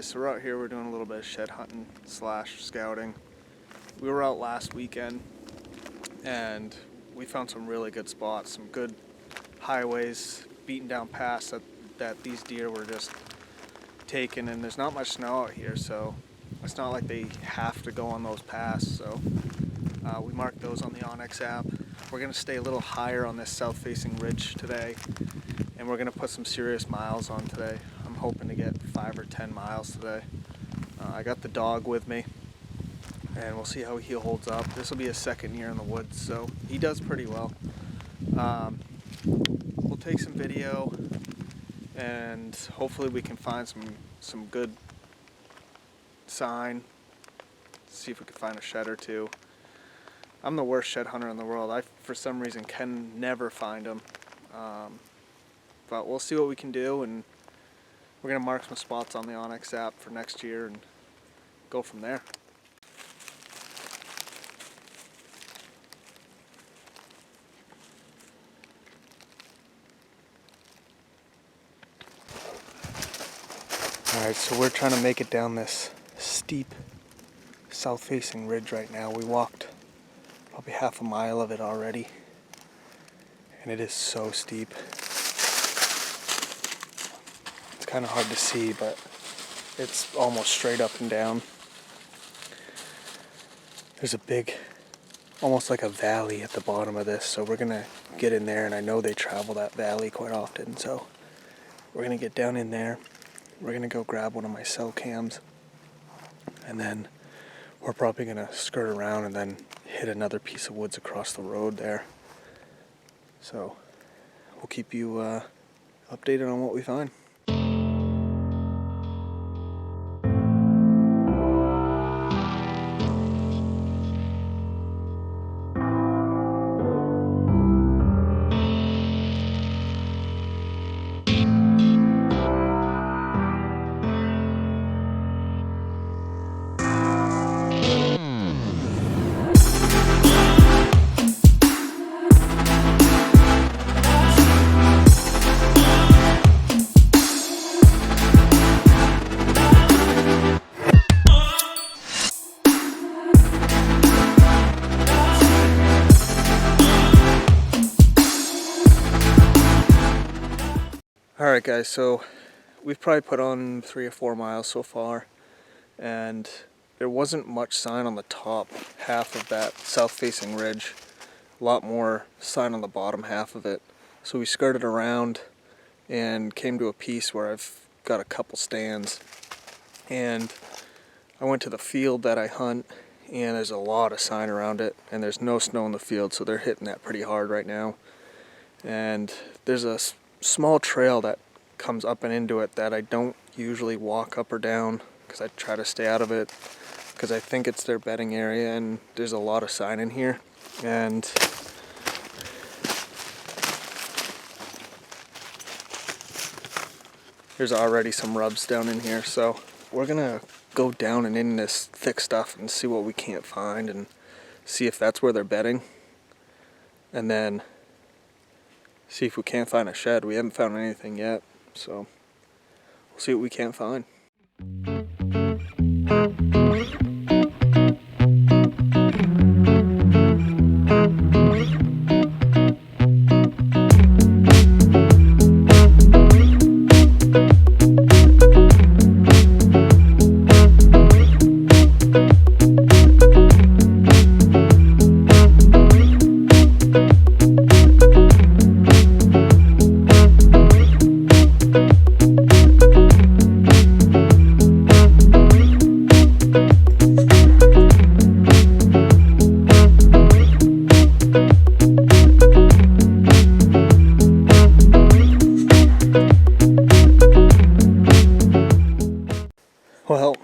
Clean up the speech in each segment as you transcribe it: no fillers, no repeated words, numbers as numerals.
guys, so we're out here, we're doing a little bit of shed hunting / scouting. We were out last weekend and we found some really good spots, some good highways, beaten down paths that these deer were just taking, and there's not much snow out here, so it's not like they have to go on those paths. So we marked those on the onX app. We're going to stay a little higher on this south-facing ridge today, and we're going to put some serious miles on today. I'm hoping to get 5 or 10 miles today. I got the dog with me, and we'll see how he holds up. This will be his second year in the woods, so he does pretty well. We'll take some video, and hopefully we can find some good sign. See if we can find a shed or two. I'm the worst shed hunter in the world. I, for some reason, can never find them. But we'll see what we can do, and we're going to mark some spots on the onX app for next year and go from there. Alright, so we're trying to make it down this steep south-facing ridge right now. We walked probably half a mile of it already, and it is so steep. It's kind of hard to see, but it's almost straight up and down. There's a big, almost like a valley at the bottom of this, so we're gonna get in there, and I know they travel that valley quite often, so we're gonna get down in there. We're gonna go grab one of my cell cams, and then we're probably gonna skirt around and then hit another piece of woods across the road there. So we'll keep you updated on what we find. Alright guys, so we've probably put on 3 or 4 miles so far, and there wasn't much sign on the top half of that south-facing ridge. A lot more sign on the bottom half of it. So we skirted around and came to a piece where I've got a couple stands, and I went to the field that I hunt, and there's a lot of sign around it, and there's no snow in the field, so they're hitting that pretty hard right now. And there's a small trail that comes up and into it that I don't usually walk up or down because I try to stay out of it because I think it's their bedding area, and there's a lot of sign in here, and there's already some rubs down in here, so we're gonna go down and in this thick stuff and see what we can't find and see if that's where they're bedding, and then see if we can't find a shed. We haven't found anything yet, so we'll see what we can't find. Well,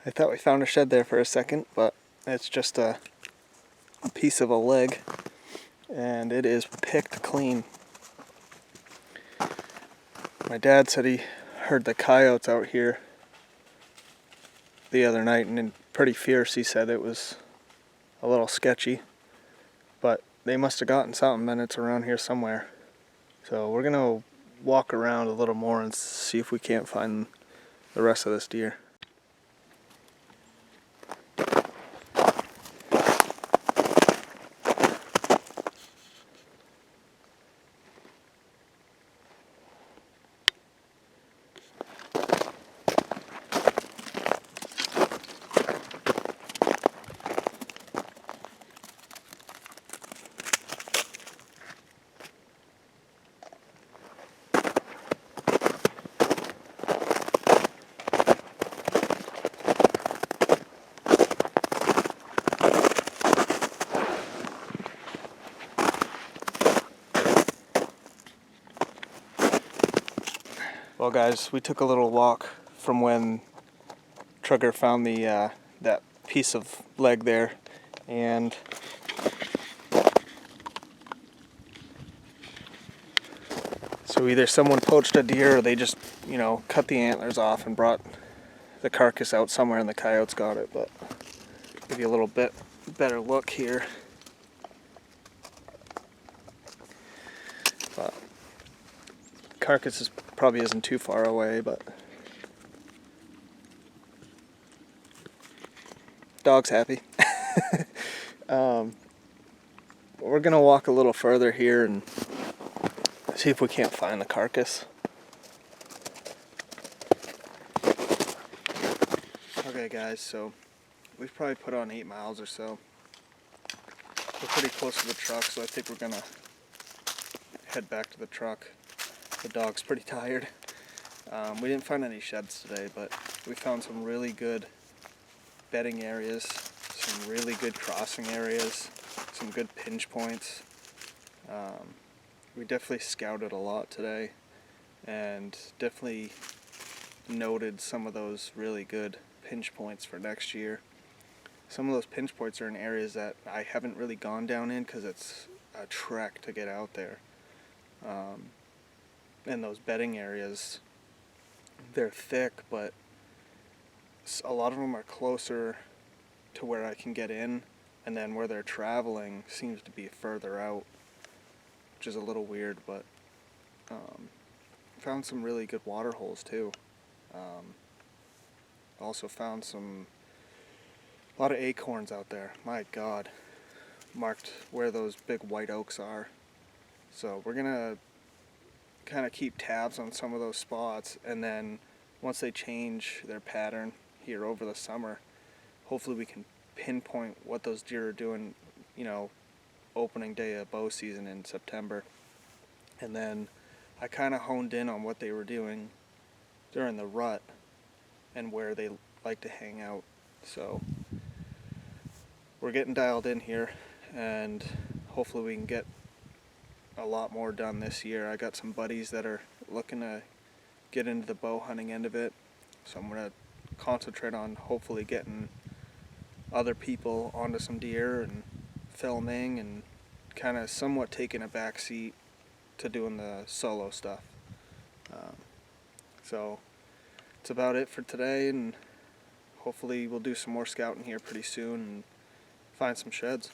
I thought we found a shed there for a second, but it's just a piece of a leg, and it is picked clean. My dad said he heard the coyotes out here the other night, and pretty fierce. He said it was a little sketchy, but they must have gotten something, and it's around here somewhere. So we're gonna walk around a little more and see if we can't find the rest of this deer. Well guys, we took a little walk from when Trugger found the that piece of leg there, and so either someone poached a deer or they just, you know, cut the antlers off and brought the carcass out somewhere and the coyotes got it. But give you a little bit better look here. But carcass probably isn't too far away, but dog's happy. We're gonna walk a little further here and see if we can't find the carcass. Okay guys, so we've probably put on 8 miles or so. We're pretty close to the truck, so I think we're gonna head back to the truck. The dog's pretty tired. We didn't find any sheds today, but we found some really good bedding areas, some really good crossing areas, some good pinch points. We definitely scouted a lot today and definitely noted some of those really good pinch points for next year. Some of those pinch points are in areas that I haven't really gone down in because it's a trek to get out there. And those bedding areas, they're thick, but a lot of them are closer to where I can get in, and then where they're traveling seems to be further out, which is a little weird, but found some really good water holes too. Also found a lot of acorns out there. My God, marked where those big white oaks are. So we're gonna kind of keep tabs on some of those spots, and then once they change their pattern here over the summer, hopefully we can pinpoint what those deer are doing, you know, opening day of bow season in September. And then I kind of honed in on what they were doing during the rut and where they like to hang out. So we're getting dialed in here, and hopefully we can get a lot more done this year. I got some buddies that are looking to get into the bow hunting end of it, so I'm going to concentrate on hopefully getting other people onto some deer and filming and kind of somewhat taking a back seat to doing the solo stuff. So that's about it for today, and hopefully we'll do some more scouting here pretty soon and find some sheds.